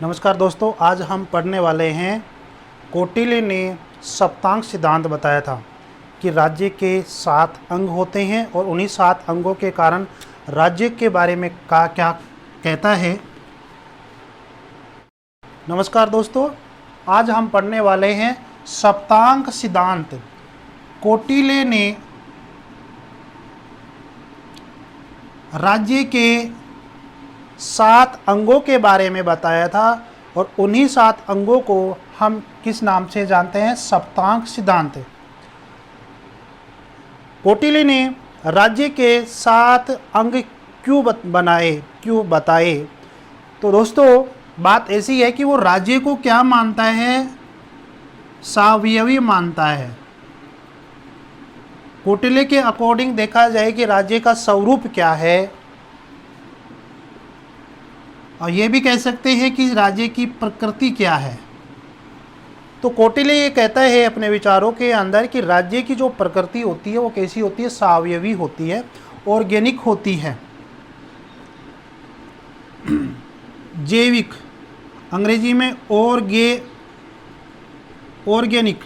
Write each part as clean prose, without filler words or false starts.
नमस्कार दोस्तों, आज हम पढ़ने वाले हैं। कौटिल्य ने सप्तांग सिद्धांत बताया था कि राज्य के 7 अंग होते हैं और उन्हीं 7 अंगों के कारण राज्य के बारे में क्या कहता है। नमस्कार दोस्तों, आज हम पढ़ने वाले हैं सप्तांग सिद्धांत। कौटिल्य ने राज्य के 7 अंगों के बारे में बताया था और उन्हीं 7 अंगों को हम किस नाम से जानते हैं? सप्तांग सिद्धांत। कौटिल्य ने राज्य के 7 अंग क्यों बताए? तो दोस्तों, बात ऐसी है कि वो राज्य को क्या मानता है? सावयवी मानता है। कौटिल्य के अकॉर्डिंग देखा जाए कि राज्य का स्वरूप क्या है, और ये भी कह सकते हैं कि राज्य की प्रकृति क्या है। तो कौटिल्य ये कहता है अपने विचारों के अंदर कि राज्य की जो प्रकृति होती है वो कैसी होती है? सावयवी होती है, ऑर्गेनिक होती है, जैविक, अंग्रेजी में ऑर्गेनिक।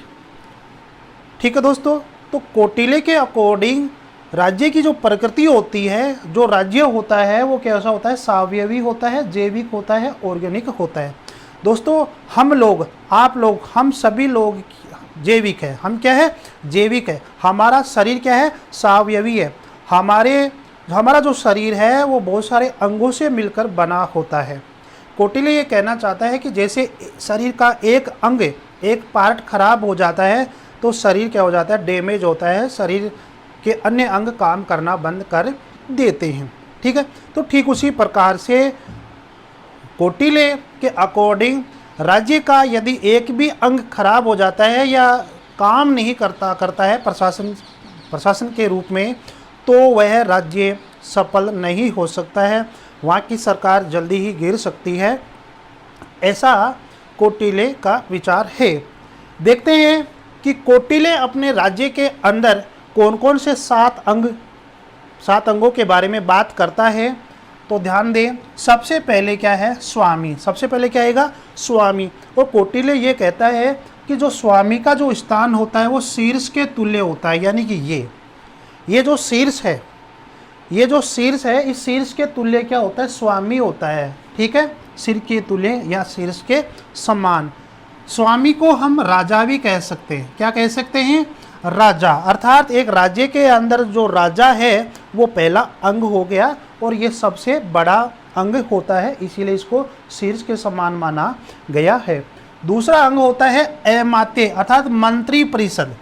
ठीक है दोस्तों, तो कौटिल्य के अकॉर्डिंग राज्य की जो प्रकृति होती है, जो राज्य होता है वो कैसा होता है? सावयवी होता है, जैविक होता है, ऑर्गेनिक होता है। दोस्तों, हम लोग, आप लोग, हम सभी लोग जैविक है। हम क्या है? जैविक है। हमारा शरीर क्या है? सावयवी है। हमारा जो शरीर है वो बहुत सारे अंगों से मिलकर बना होता है। कौटिल्य ये कहना चाहता है कि जैसे शरीर का एक अंग, एक पार्ट खराब हो जाता है तो शरीर क्या हो जाता है? डैमेज होता है, शरीर के अन्य अंग काम करना बंद कर देते हैं। ठीक है, तो ठीक उसी प्रकार से कौटिल्य के अकॉर्डिंग राज्य का यदि एक भी अंग खराब हो जाता है या काम नहीं करता है प्रशासन के रूप में, तो वह राज्य सफल नहीं हो सकता है, वहाँ की सरकार जल्दी ही गिर सकती है। ऐसा कौटिल्य का विचार है। देखते हैं कि कौटिल्य अपने राज्य के अंदर कौन कौन से 7 अंगों के बारे में बात करता है। तो ध्यान दें, सबसे पहले क्या है? स्वामी। सबसे पहले क्या आएगा? स्वामी। और कौटिल्य ये कहता है कि जो स्वामी का जो स्थान होता है वो शीर्ष के तुल्य होता है। यानी कि ये जो शीर्ष है, इस शीर्ष के तुल्य क्या होता है? स्वामी होता है। ठीक है, सिर के तुल्य या शीर्ष के समान। स्वामी को हम राजा भी कह सकते हैं। क्या कह सकते हैं? राजा। अर्थात एक राज्य के अंदर जो राजा है वो पहला अंग हो गया और ये सबसे बड़ा अंग होता है, इसीलिए इसको शीर्ष के समान माना गया है। दूसरा अंग होता है अमात्य, अर्थात मंत्री परिषद।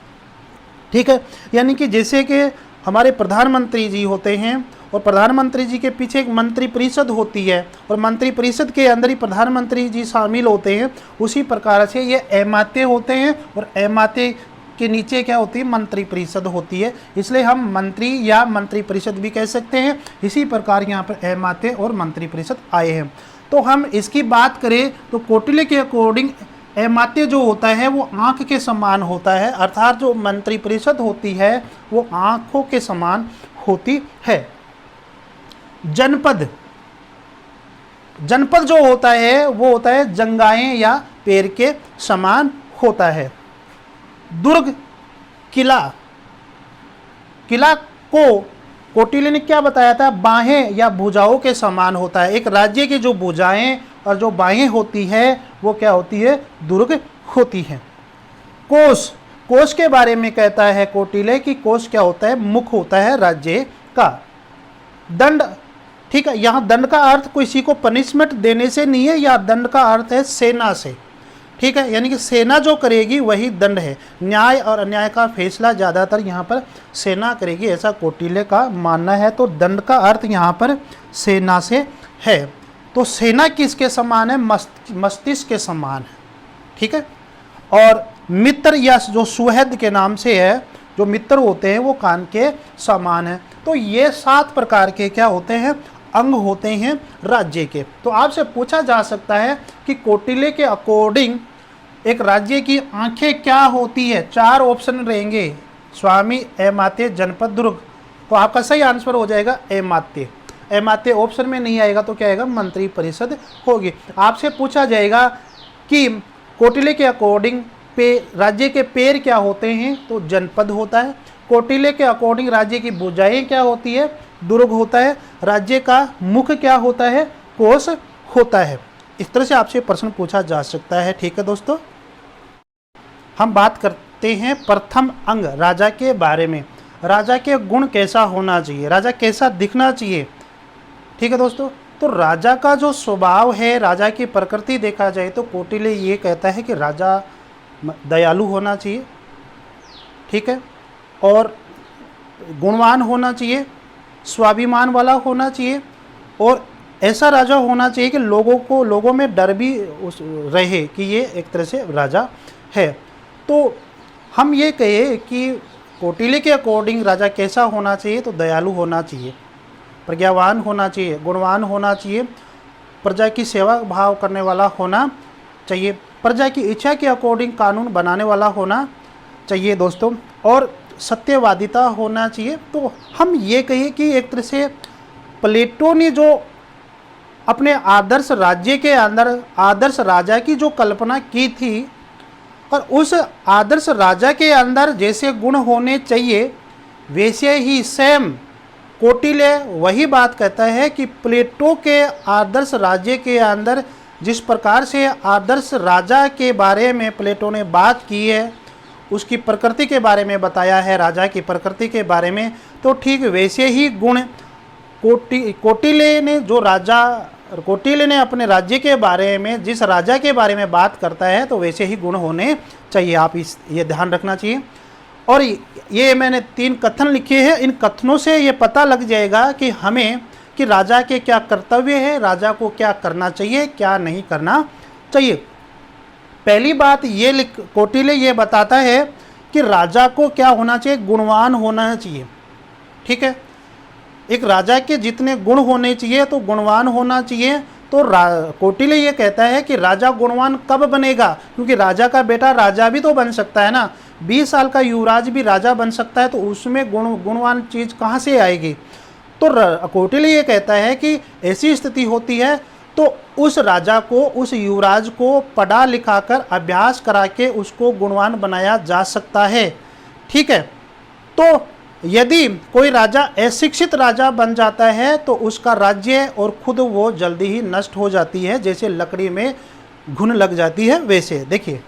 ठीक है, यानी कि जैसे कि हमारे प्रधानमंत्री जी होते हैं और प्रधानमंत्री जी के पीछे एक मंत्री परिषद होती है और मंत्री परिषद के अंदर ही प्रधानमंत्री जी शामिल होते हैं, उसी प्रकार से ये अमात्य होते हैं और अमात्य के नीचे क्या होती है? मंत्री परिषद होती है। इसलिए हम मंत्री या मंत्री परिषद भी कह सकते हैं। इसी प्रकार यहाँ पर अमात्य और मंत्री परिषद आए हैं। तो हम इसकी बात करें तो कौटिल्य के अकॉर्डिंग अमात्य जो होता है वो आँख के समान होता है, अर्थात जो मंत्री परिषद होती है वो आँखों के समान होती है। जनपद जो होता है वो होता है जंगाएं या पैर के समान होता है। दुर्ग, किला को कौटिल्य ने क्या बताया था? बाहें या भुजाओं के समान होता है। एक राज्य की जो भुजाएं और जो बाहें होती है वो क्या होती है? दुर्ग होती है। कोष के बारे में कहता है कौटिल्य कि कोष क्या होता है? मुख होता है राज्य का। दंड, ठीक है, यहाँ दंड का अर्थ किसी को पनिशमेंट देने से नहीं है, या दंड का अर्थ है सेना से। ठीक है, यानी कि सेना जो करेगी वही दंड है। न्याय और अन्याय का फैसला ज़्यादातर यहाँ पर सेना करेगी, ऐसा कौटिल्य का मानना है। तो दंड का अर्थ यहाँ पर सेना से है। तो सेना किसके समान है? मस्तिष्क के समान है। ठीक है, और मित्र या जो सुहृद के नाम से है, जो मित्र होते हैं वो कान के समान है। तो ये 7 प्रकार के क्या होते हैं? अंग होते हैं राज्य के। तो आपसे पूछा जा सकता है कि कौटिल्य के अकॉर्डिंग एक राज्य की आंखें क्या होती है? 4 ऑप्शन रहेंगे, स्वामी, अमात्य, जनपद, दुर्ग। तो आपका सही आंसर हो जाएगा अमात्य। एमात्य ऑप्शन में नहीं आएगा तो क्या आएगा, मंत्री परिषद होगी। आपसे पूछा जाएगा कि कौटिल्य के अकॉर्डिंग राज्य के पैर क्या होते हैं, तो जनपद होता है। कौटिल्य के अकॉर्डिंग राज्य की भुजाएं क्या होती है, दुर्ग होता है। राज्य का मुख क्या होता है, कोष होता है। इस तरह से आपसे प्रश्न पूछा जा सकता है। ठीक है दोस्तों, हम बात करते हैं प्रथम अंग राजा के बारे में। राजा के गुण कैसा होना चाहिए, राजा कैसा दिखना चाहिए। ठीक है दोस्तों, तो राजा का जो स्वभाव है, राजा की प्रकृति देखा जाए तो कौटिल्य ये कहता है कि राजा दयालु होना चाहिए, ठीक है, और गुणवान होना चाहिए, स्वाभिमान वाला होना चाहिए, और ऐसा राजा होना चाहिए कि लोगों में डर भी रहे कि ये एक तरह से राजा है। तो हम ये कहे कि कौटिल्य के अकॉर्डिंग राजा कैसा होना चाहिए, तो दयालु होना चाहिए, प्रज्ञावान होना चाहिए, गुणवान होना चाहिए, प्रजा की सेवा भाव करने वाला होना चाहिए, प्रजा की इच्छा के अकॉर्डिंग कानून बनाने वाला होना चाहिए दोस्तों, और सत्यवादिता होना चाहिए। तो हम ये कहिए कि एक तरह से प्लेटो ने जो अपने आदर्श राज्य के अंदर आदर्श राजा की जो कल्पना की थी, और उस आदर्श राजा के अंदर जैसे गुण होने चाहिए वैसे ही सेम कौटिल्य वही बात कहता है कि प्लेटो के आदर्श राज्य के अंदर जिस प्रकार से आदर्श राजा के बारे में प्लेटो ने बात की है, उसकी प्रकृति के बारे में बताया है, राजा की प्रकृति के बारे में, तो ठीक वैसे ही गुण कौटिल्य ने अपने राज्य के बारे में, जिस राजा के बारे में बात करता है, तो वैसे ही गुण होने चाहिए। आप ये ध्यान रखना चाहिए। और ये मैंने 3 कथन लिखे हैं, इन कथनों से ये पता लग जाएगा कि हमें कि राजा के क्या कर्तव्य है, राजा को क्या करना चाहिए, क्या नहीं करना चाहिए। पहली बात ये कौटिल्य ये बताता है कि राजा को क्या होना चाहिए, गुणवान होना चाहिए। ठीक है, एक राजा के जितने गुण होने चाहिए तो गुणवान होना चाहिए। तो कौटिल्य ये कहता है कि राजा गुणवान कब बनेगा, क्योंकि राजा का बेटा राजा भी तो बन सकता है ना, 20 साल का युवराज भी राजा बन सकता है, तो उसमें गुणवान चीज़ कहाँ से आएगी। तो कौटिल्य ये कहता है कि ऐसी स्थिति होती है तो उस राजा को, उस युवराज को पढ़ा लिखा कर अभ्यास करा के उसको गुणवान बनाया जा सकता है। ठीक है, तो यदि कोई राजा अशिक्षित राजा बन जाता है तो उसका राज्य और खुद वो जल्दी ही नष्ट हो जाती है, जैसे लकड़ी में घुन लग जाती है वैसे। देखिए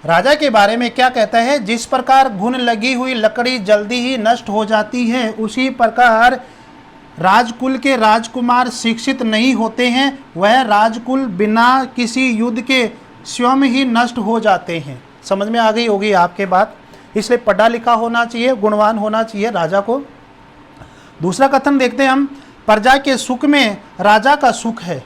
राजा के बारे में क्या कहता है, जिस प्रकार घुन लगी हुई लकड़ी जल्दी ही नष्ट हो जाती है, उसी प्रकार राजकुल के राजकुमार शिक्षित नहीं होते हैं, वह राजकुल बिना किसी युद्ध के स्वयं ही नष्ट हो जाते हैं। समझ में आ गई होगी आपके बात। इसलिए पढ़ा लिखा होना चाहिए, गुणवान होना चाहिए राजा को। दूसरा कथन देखते हैं हम, प्रजा के सुख में राजा का सुख है।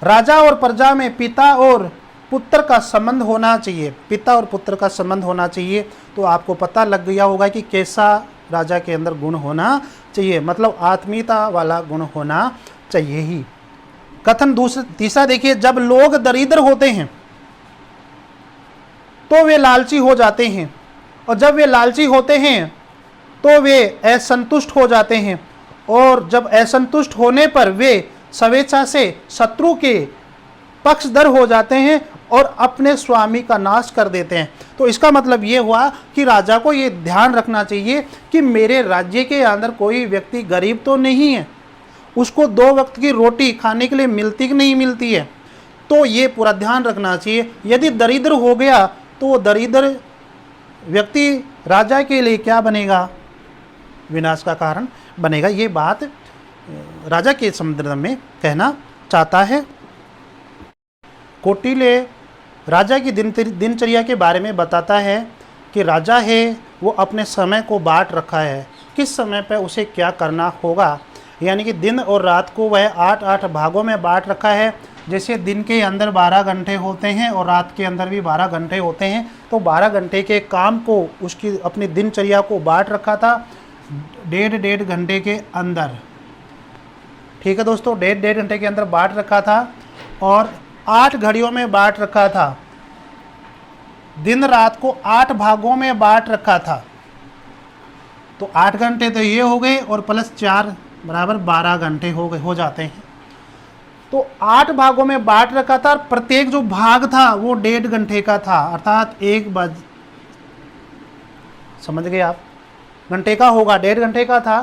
राजा और प्रजा में पिता और पुत्र का संबंध होना चाहिए, पिता और पुत्र का संबंध होना चाहिए। तो आपको पता लग गया होगा कि कैसा राजा के अंदर गुण होना चाहिए, मतलब आत्मीयता वाला गुण होना चाहिए ही। कथन तीसरा देखिए, जब लोग दरिद्र होते हैं तो वे लालची हो जाते हैं, और जब वे लालची होते हैं तो वे असंतुष्ट हो जाते हैं, और जब असंतुष्ट होने पर वे स्वेच्छा से शत्रु के पक्षधर हो जाते हैं और अपने स्वामी का नाश कर देते हैं। तो इसका मतलब ये हुआ कि राजा को ये ध्यान रखना चाहिए कि मेरे राज्य के अंदर कोई व्यक्ति गरीब तो नहीं है, उसको 2 वक्त की रोटी खाने के लिए मिलती कि नहीं मिलती है, तो ये पूरा ध्यान रखना चाहिए। यदि दरिद्र हो गया तो वो दरिद्र व्यक्ति राजा के लिए क्या बनेगा, विनाश का कारण बनेगा। ये बात राजा के संदर्भ में कहना चाहता है। कौटिल्य राजा की दिनचर्या के बारे में बताता है कि राजा है वो अपने समय को बांट रखा है, किस समय पर उसे क्या करना होगा, यानी कि दिन और रात को वह 8-8 भागों में बांट रखा है। जैसे दिन के अंदर 12 घंटे होते हैं और रात के अंदर भी 12 घंटे होते हैं, तो 12 घंटे के काम को उसकी अपनी दिनचर्या को बांट रखा था 1.5 घंटे के अंदर। ठीक है दोस्तों, 1.5 घंटे के अंदर बांट रखा था और 8 घड़ियों में बांट रखा था, दिन रात को 8 भागों में बांट रखा था। तो 8 घंटे तो ये हो गए और प्लस 4 बराबर 12 घंटे हो जाते हैं। तो 8 भागों में बांट रखा था और प्रत्येक जो भाग था वो 1.5 घंटे का था, अर्थात समझ गए आप, घंटे का होगा, 1.5 घंटे का था।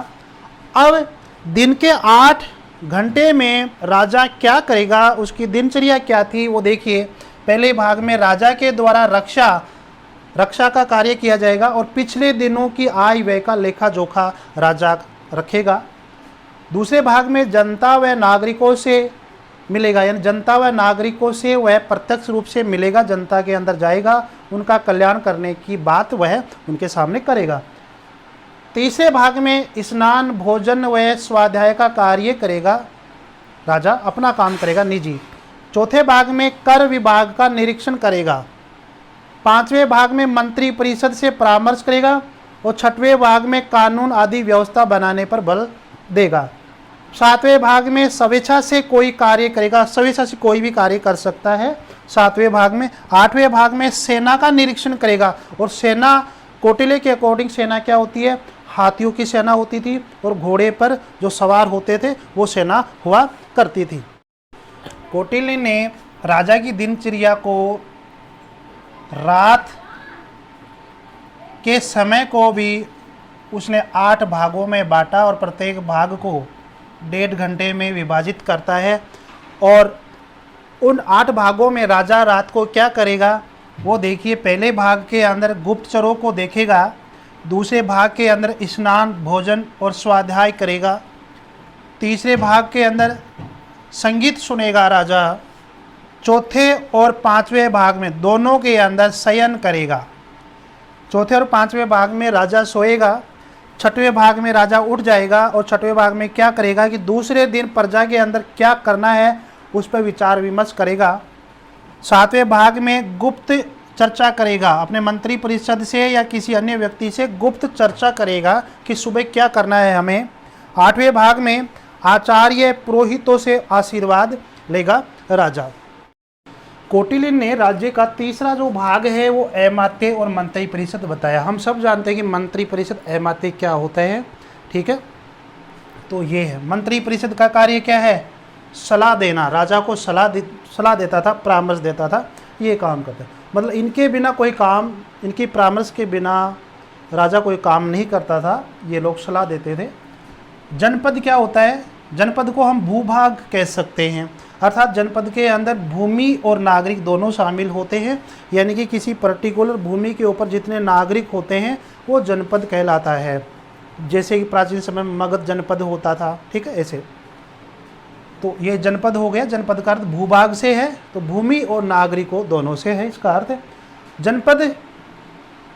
अब दिन के 8 घंटे में राजा क्या करेगा, उसकी दिनचर्या क्या थी वो देखिए। पहले भाग में राजा के द्वारा रक्षा का कार्य किया जाएगा और पिछले दिनों की आय व्यय का लेखा जोखा राजा रखेगा। दूसरे भाग में जनता व नागरिकों से मिलेगा, यानी जनता व नागरिकों से वह प्रत्यक्ष रूप से मिलेगा, जनता के अंदर जाएगा, उनका कल्याण करने की बात वह उनके सामने करेगा। तीसरे भाग में स्नान भोजन व स्वाध्याय का कार्य करेगा, राजा अपना काम करेगा निजी। चौथे भाग में कर विभाग का निरीक्षण करेगा। पांचवें भाग में मंत्री परिषद से परामर्श करेगा और छठवें भाग में कानून आदि व्यवस्था बनाने पर बल देगा। सातवें भाग में स्वेच्छा से कोई कार्य करेगा, स्वेच्छा से कोई भी कार्य कर सकता है सातवें भाग में। आठवें भाग में सेना का निरीक्षण करेगा और सेना कौटिल्य के अकॉर्डिंग सेना क्या होती है, हाथियों की सेना होती थी और घोड़े पर जो सवार होते थे वो सेना हुआ करती थी। कौटिल्य ने राजा की दिनचर्या को, रात के समय को भी उसने 8 भागों में बांटा और प्रत्येक भाग को 1.5 घंटे में विभाजित करता है। और उन 8 भागों में राजा रात को क्या करेगा वो देखिए। पहले भाग के अंदर गुप्तचरों को देखेगा, दूसरे भाग के अंदर स्नान भोजन और स्वाध्याय करेगा, तीसरे भाग के अंदर संगीत सुनेगा राजा, चौथे और पांचवें भाग में दोनों के अंदर शयन करेगा। चौथे और पांचवें भाग में राजा सोएगा, छठवें भाग में राजा उठ जाएगा और छठवें भाग में क्या करेगा कि दूसरे दिन प्रजा के अंदर क्या करना है उस पर विचार विमर्श करेगा। सातवें भाग में गुप्त चर्चा करेगा, अपने मंत्री परिषद से या किसी अन्य व्यक्ति से गुप्त चर्चा करेगा कि सुबह क्या करना है हमें। आठवें भाग में आचार्य पुरोहितों से आशीर्वाद लेगा राजा। कौटिल्य ने राज्य का तीसरा जो भाग है वो अमात्य और मंत्री परिषद बताया। हम सब जानते हैं कि मंत्री परिषद अमात्य क्या होता है, ठीक है। तो ये है मंत्री परिषद का कार्य क्या है, सलाह देना, राजा को सलाह देता था, परामर्श देता था, ये काम करता है। मतलब इनके बिना कोई काम, इनकी परामर्श के बिना राजा कोई काम नहीं करता था, ये लोग सलाह देते थे। जनपद क्या होता है, जनपद को हम भूभाग कह सकते हैं, अर्थात जनपद के अंदर भूमि और नागरिक दोनों शामिल होते हैं, यानी कि किसी पर्टिकुलर भूमि के ऊपर जितने नागरिक होते हैं वो जनपद कहलाता है। जैसे कि प्राचीन समय में मगध जनपद होता था, ठीक है, ऐसे। तो ये जनपद हो गया, जनपद का अर्थ भूभाग से है, तो भूमि और नागरिकों दोनों से है इसका अर्थ। जनपद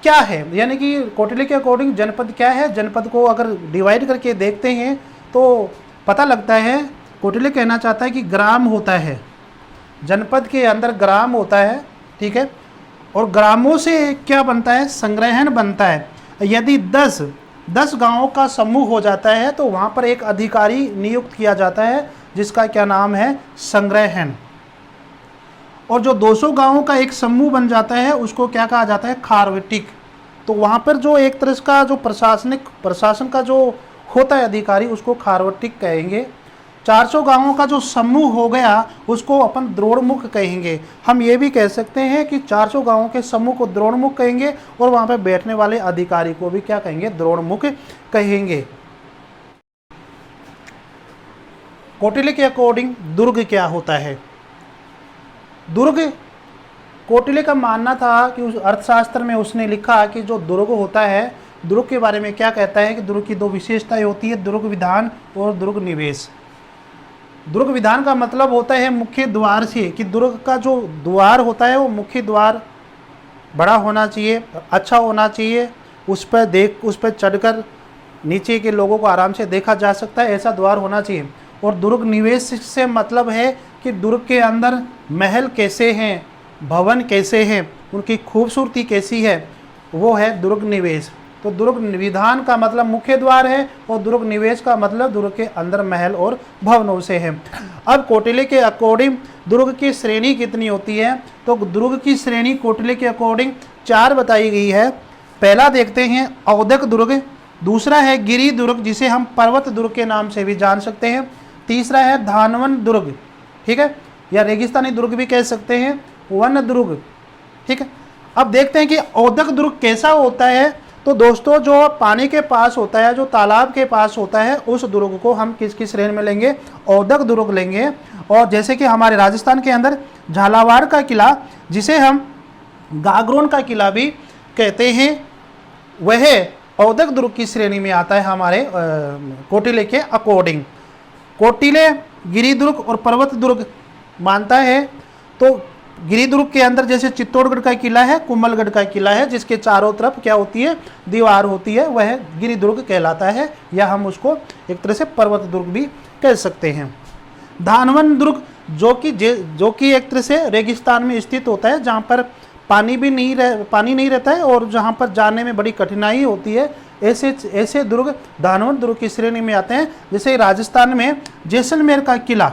क्या है, यानी कि कौटिल्य के अकॉर्डिंग जनपद क्या है, जनपद को अगर डिवाइड करके देखते हैं तो पता लगता है कौटिल्य कहना चाहता है कि ग्राम होता है, जनपद के अंदर ग्राम होता है, ठीक है। और ग्रामों से क्या बनता है, संग्रहण बनता है। यदि 10 गांवों का समूह हो जाता है तो वहाँ पर एक अधिकारी नियुक्त किया जाता है जिसका क्या नाम है, संग्रहण। और जो 200 गांवों का एक समूह बन जाता है उसको क्या कहा जाता है, खारवटिक। तो वहाँ पर जो एक तरह का जो प्रशासन का जो होता है अधिकारी उसको खारवटिक कहेंगे। 400 गांवों का जो समूह हो गया उसको अपन द्रोणमुख कहेंगे। हम ये भी कह सकते हैं कि 400 गांवों के समूह को द्रोणमुख कहेंगे और वहाँ पे बैठने वाले अधिकारी को भी क्या कहेंगे, द्रोणमुख कहेंगे। कौटिल्य के अकॉर्डिंग दुर्ग क्या होता है, दुर्ग कौटिल्य का मानना था कि उस अर्थशास्त्र में उसने लिखा कि जो दुर्ग होता है, दुर्ग के बारे में क्या कहता है कि दुर्ग की 2 विशेषताएं होती है, दुर्ग विधान और दुर्ग निवेश। दुर्ग विधान का मतलब होता है मुख्य द्वार से, कि दुर्ग का जो द्वार होता है वो मुख्य द्वार बड़ा होना चाहिए, अच्छा होना चाहिए, उस पर चढ़कर नीचे के लोगों को आराम से देखा जा सकता है, ऐसा द्वार होना चाहिए। और दुर्ग निवेश से मतलब है कि दुर्ग के अंदर महल कैसे हैं, भवन कैसे हैं, उनकी खूबसूरती कैसी है, वो है दुर्ग निवेश। तो दुर्ग विधान का मतलब मुख्य द्वार है और दुर्ग निवेश का मतलब दुर्ग के अंदर महल और भवनों से है। अब कौटिल्य के अकॉर्डिंग दुर्ग की श्रेणी कितनी होती है, तो दुर्ग की श्रेणी कौटिल्य के अकॉर्डिंग 4 बताई गई है। पहला देखते हैं औदक दुर्ग, दूसरा है गिरी दुर्ग, जिसे हम पर्वत दुर्ग के नाम से भी जान सकते हैं। तीसरा है धानवन दुर्ग, ठीक है, या रेगिस्तानी दुर्ग भी कह सकते हैं, वन दुर्ग, ठीक है। अब देखते हैं कि औदक दुर्ग कैसा होता है। तो दोस्तों जो पानी के पास होता है, जो तालाब के पास होता है, उस दुर्ग को हम किस किस श्रेणी में लेंगे, औदक दुर्ग लेंगे। और जैसे कि हमारे राजस्थान के अंदर झालावाड़ का किला, जिसे हम गागरोन का किला भी कहते हैं, वह औदक दुर्ग की श्रेणी में आता है हमारे कौटिल्य के अकॉर्डिंग। कौटिल्य गिरिदुर्ग और पर्वत दुर्ग मानता है। तो गिरिदुर्ग के अंदर जैसे चित्तौड़गढ़ का किला है, कुंभलगढ़ का किला है, जिसके चारों तरफ क्या होती है, दीवार होती है, वह गिरिदुर्ग कहलाता है, या हम उसको एक तरह से पर्वत दुर्ग भी कह सकते हैं। धानवन दुर्ग जो कि एक तरह से रेगिस्तान में स्थित होता है, जहाँ पर पानी नहीं रहता है और जहाँ पर जाने में बड़ी कठिनाई होती है, ऐसे दुर्ग धानवन दुर्ग की श्रेणी में आते हैं। जैसे राजस्थान में जैसलमेर का किला,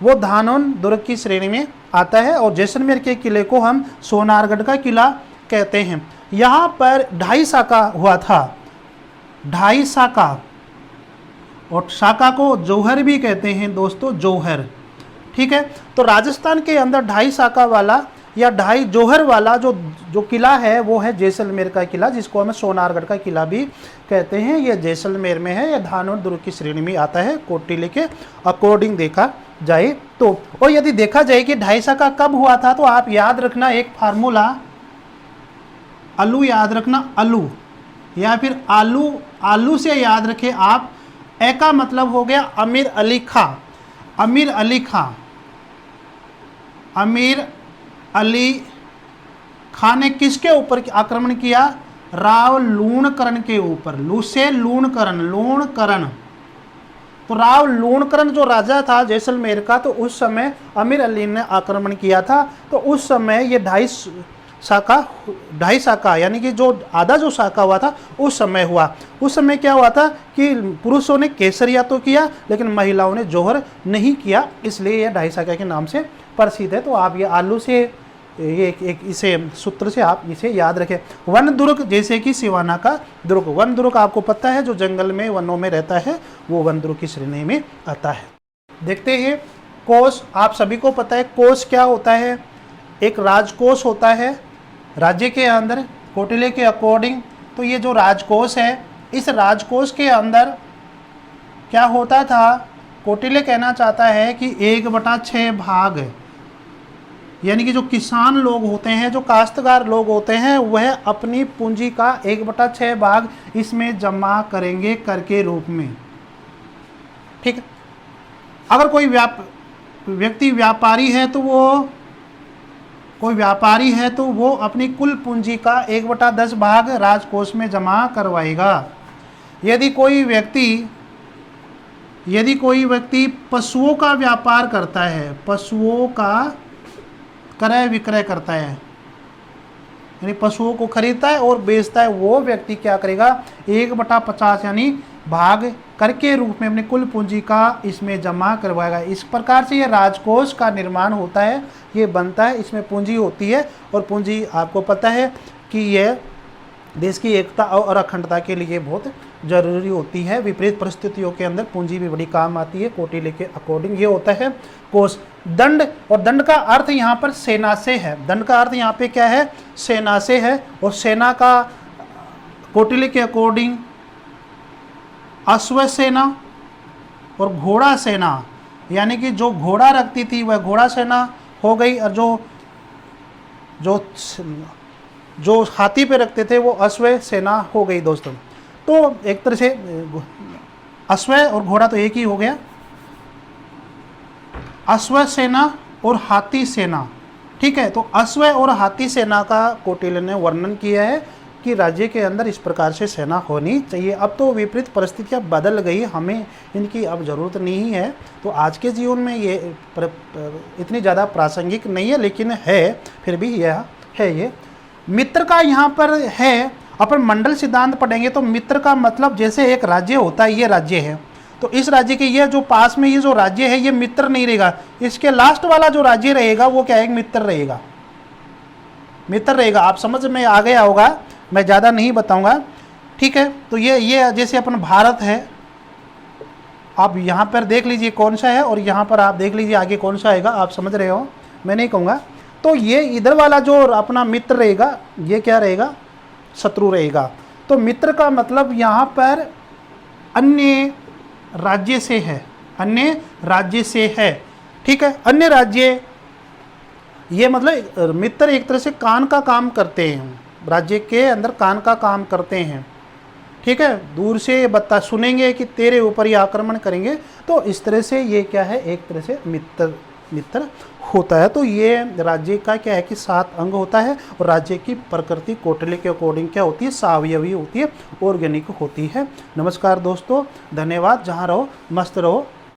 वो धानवन दुर्ग की श्रेणी में आता है, और जैसलमेर के किले को हम सोनारगढ़ का किला कहते हैं। यहाँ पर ढाई साका हुआ था, ढाई साका, और साका को जौहर भी कहते हैं दोस्तों, जौहर, ठीक है। तो राजस्थान के अंदर ढाई साका वाला या ढाई जौहर वाला जो किला है, वो है जैसलमेर का किला, जिसको हमें सोनारगढ़ का किला भी कहते हैं। यह जैसलमेर में है, यह धानवन दुर्ग की श्रेणी में आता है कौटिल्य के अकॉर्डिंग देखा जाए तो। और यदि देखा जाए कि ढाई साका कब हुआ था, तो आप याद रखना एक फार्मूला, अलू याद रखना, अलू, या फिर आलू से याद रखें आप। ए का मतलब हो गया अमीर अली खां, अमीर अली खां, अमीर अली खां ने किसके ऊपर आक्रमण किया, राव लूणकरण के ऊपर, लू से लूणकरण, लूणकरण। तो राव लूणकरण जो राजा था जैसलमेर का, तो उस समय अमीर अली ने आक्रमण किया था। तो उस समय ये ढाई साका यानी कि जो आधा जो साका हुआ था, उस समय हुआ। उस समय क्या हुआ था कि पुरुषों ने केसरिया तो किया, लेकिन महिलाओं ने जौहर नहीं किया, इसलिए यह ढाई साका के नाम से प्रसिद्ध है। तो आप ये आलू से ये एक इसे सूत्र से आप इसे याद रखें। वन दुर्ग जैसे कि सिवाना का दुर्ग, वन दुर्ग आपको पता है, जो जंगल में वनों में रहता है, वो वन दुर्ग की श्रेणी में आता है। देखते हैं कोष, आप सभी को पता है कोष क्या होता है। एक राजकोष होता है राज्य के अंदर कौटिल्य के अकॉर्डिंग। तो ये जो राजकोष है, इस राजकोष के अंदर क्या होता था, कौटिल्य कहना चाहता है कि 1/6 भाग, यानी कि जो किसान लोग होते हैं, जो काश्तकार लोग होते हैं, वह अपनी पूंजी का 1/6 भाग इसमें जमा करेंगे कर के रूप में, ठीक है। अगर कोई व्यक्ति व्यापारी है, तो वो अपनी कुल पूंजी का 1/10 भाग राजकोष में जमा करवाएगा। यदि कोई व्यक्ति पशुओं का व्यापार करता है, पशुओं का क्रय विक्रय करता है, यानी पशुओं को खरीदता है और बेचता है, वो व्यक्ति क्या करेगा, 1/50 यानी भाग कर के रूप में अपनी कुल पूंजी का इसमें जमा करवाएगा। इस प्रकार से ये राजकोष का निर्माण होता है, ये बनता है, इसमें पूंजी होती है। और पूंजी आपको पता है कि यह देश की एकता और अखंडता के लिए बहुत जरूरी होती है। विपरीत परिस्थितियों के अंदर पूंजी भी बड़ी काम आती है। कौटिल्य के अकॉर्डिंग ये होता है कोष। दंड, और दंड का अर्थ यहाँ पर सेना से है, दंड का अर्थ यहाँ पे क्या है, सेना से है। और सेना का कौटिल्य के अकॉर्डिंग अश्व सेना और घोड़ा सेना, यानी कि जो घोड़ा रखती थी वह घोड़ा सेना हो गई, और जो हाथी पे रखते थे वो अश्व सेना हो गई दोस्तों। तो एक तरह से अश्व और घोड़ा तो एक ही हो गया, अश्व सेना और हाथी सेना, ठीक है। तो अश्व और हाथी सेना का कौटिल्य ने वर्णन किया है कि राज्य के अंदर इस प्रकार से सेना होनी चाहिए। अब तो विपरीत परिस्थितियां बदल गई, हमें इनकी अब ज़रूरत नहीं है, तो आज के जीवन में ये इतनी ज़्यादा प्रासंगिक नहीं है, लेकिन है, फिर भी यह है। ये मित्र का यहाँ पर है, अपन मंडल सिद्धांत पढ़ेंगे तो मित्र का मतलब जैसे एक राज्य होता है, ये राज्य है, तो इस राज्य के ये जो पास में ये जो राज्य है ये मित्र नहीं रहेगा, इसके लास्ट वाला जो राज्य रहेगा वो क्या है, मित्र रहेगा, मित्र रहेगा। आप समझ में आ गया होगा, मैं ज़्यादा नहीं बताऊंगा, ठीक है। तो ये जैसे अपन भारत है, आप यहाँ पर देख लीजिए कौन सा है और यहाँ पर आप देख लीजिए आगे कौन सा आएगा, आप समझ रहे हो, मैं नहीं कहूँगा। तो ये इधर वाला जो अपना मित्र रहेगा ये क्या रहेगा, शत्रु रहेगा। तो मित्र का मतलब यहाँ पर अन्य राज्य से है, अन्य राज्य से है, ठीक है। अन्य राज्य ये मतलब मित्र एक तरह से कान का काम करते हैं, राज्य के अंदर कान का काम करते हैं, ठीक है। दूर से बता सुनेंगे कि तेरे ऊपर ये आक्रमण करेंगे, तो इस तरह से ये क्या है, एक तरह से मित्र होता है। तो ये राज्य का क्या है कि 7 अंग होता है और राज्य की प्रकृति कौटिल्य के अकॉर्डिंग क्या होती है, सावयवी होती है, ऑर्गेनिक होती है। नमस्कार दोस्तों, धन्यवाद। जहाँ रहो मस्त रहो।